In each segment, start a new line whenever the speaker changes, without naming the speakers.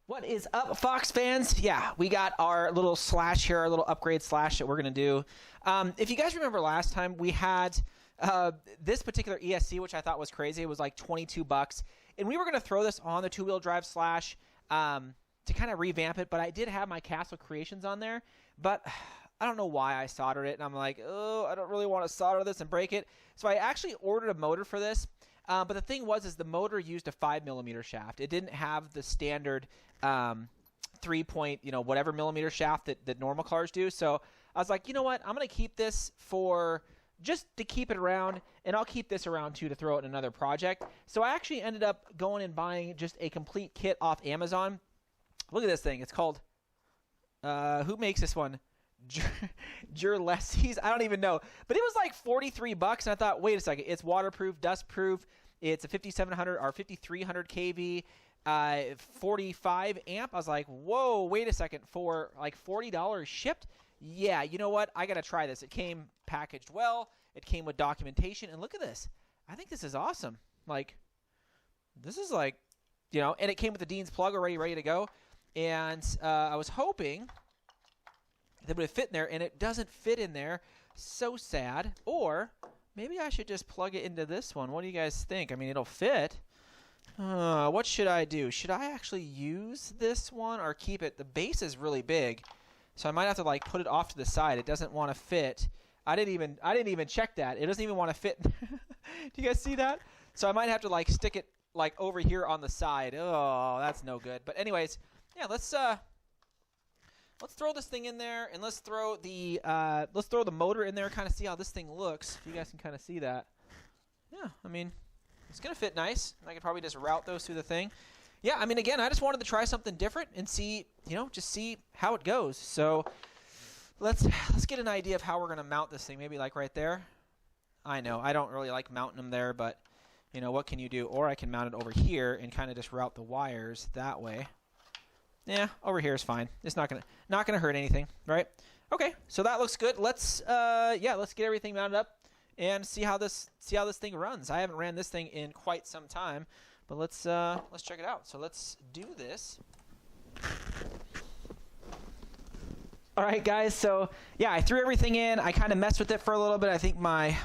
What is up, Fox fans? Yeah, we got our little slash here, our little upgrade slash that we're going to do. If you guys remember last time, we had this particular ESC, which I thought was crazy. It was like 22 bucks. And we were going to throw this on the two-wheel drive slash to kind of revamp it. But I did have my Castle Creations on there. But I don't know why I soldered it. And I'm like, oh, I don't really want to solder this and break it. So I actually ordered a motor for this. But the thing was, is the motor used a 5mm shaft. It didn't have the standard 3-point, whatever millimeter shaft that normal cars do. So I was like, you know what? I'm going to keep this for just to keep it around, and I'll keep this around too to throw it in another project. So I actually ended up going and buying just a complete kit off Amazon. Look at this thing. It's called, who makes this one? Jrelecs. I don't even know, but it was like 43 bucks, and I thought, wait a second, it's waterproof, dustproof. It's a 5700 or 5300 kV, 45 amp. I was like, whoa, wait a second, for like $40 shipped. Yeah, you know what? I gotta try this. It came packaged well. It came with documentation, and look at this. I think this is awesome. Like, this is like, and it came with the Dean's plug already ready to go. And I was hoping that would fit in there, and it doesn't fit in there. So sad. Or maybe I should just plug it into this one. What do you guys think? I mean, it'll fit. What should I do? Should I actually use this one or keep it? The base is really big, so I might have to like put it off to the side. It doesn't want to fit. I didn't even check that. It doesn't even want to fit. Do you guys see that? So I might have to like stick it like over here on the side. Oh, that's no good. But anyways, yeah, let's throw this thing in there, and let's throw the motor in there, kind of see how this thing looks. If you guys can kind of see that. Yeah, I mean, it's gonna fit nice. I could probably just route those through the thing. Yeah, I mean, again, I just wanted to try something different and see, just see how it goes. So let's get an idea of how we're gonna mount this thing. Maybe like right there. I know I don't really like mounting them there, but what can you do? Or I can mount it over here and kind of just route the wires that way. Yeah, over here is fine. It's not gonna hurt anything, right? Okay, so that looks good. Let's get everything mounted up and see how this thing runs. I haven't ran this thing in quite some time, but let's check it out. So let's do this. All right, guys. So yeah, I threw everything in. I kind of messed with it for a little bit. I think my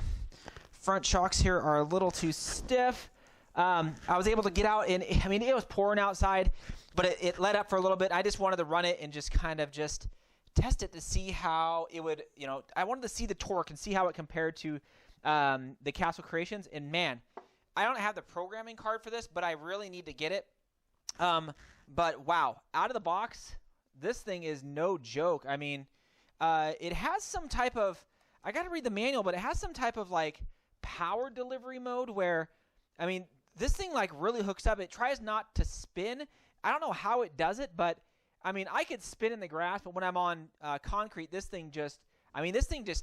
front shocks here are a little too stiff. I was able to get out, and I mean, it was pouring outside, but it let up for a little bit. I just wanted to run it and just kind of just test it to see how it would, I wanted to see the torque and see how it compared to the Castle Creations. And man, I don't have the programming card for this, but I really need to get it. But wow, out of the box, this thing is no joke. I mean, it has some type of, I got to read the manual, but it has some type of like power delivery mode where, I mean, this thing like really hooks up. It tries not to spin. I don't know how it does it, but I mean, I could spin in the grass, but when I'm on concrete, this thing just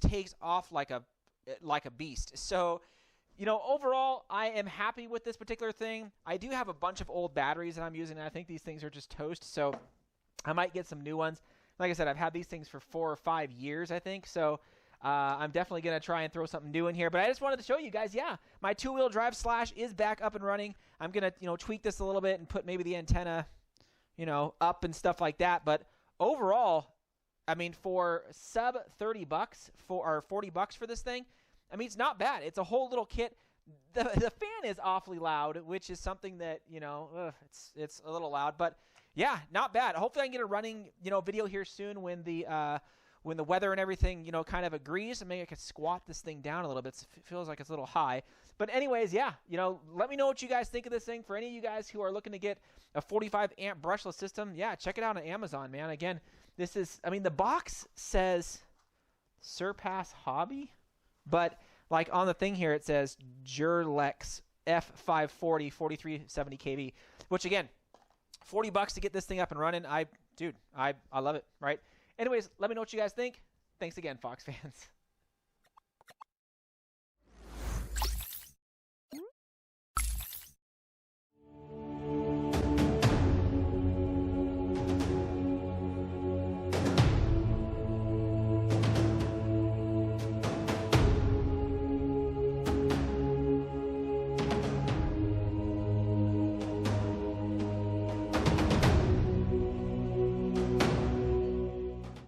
takes off like a beast. So, overall, I am happy with this particular thing. I do have a bunch of old batteries that I'm using, and I think these things are just toast. So I might get some new ones. Like I said, I've had these things for 4 or 5 years, I think. So I'm definitely going to try and throw something new in here. But I just wanted to show you guys, yeah, my two-wheel drive slash is back up and running. I'm going to, tweak this a little bit and put maybe the antenna, up and stuff like that. But overall, I mean, for sub 30 bucks or 40 bucks for this thing, I mean, it's not bad. It's a whole little kit. The fan is awfully loud, which is something that, it's a little loud. But yeah, not bad. Hopefully I can get a running, video here soon when the weather and everything, kind of agrees, and maybe I could squat this thing down a little bit. It feels like it's a little high. But anyways, yeah, let me know what you guys think of this thing. For any of you guys who are looking to get a 45 amp brushless system, yeah, check it out on Amazon, man. Again, this is, I mean, the box says Surpass Hobby, but like on the thing here, it says Jrelecs F540 4370 kV, which again, 40 bucks to get this thing up and running. I love it, right? Anyways, let me know what you guys think. Thanks again, Fox fans.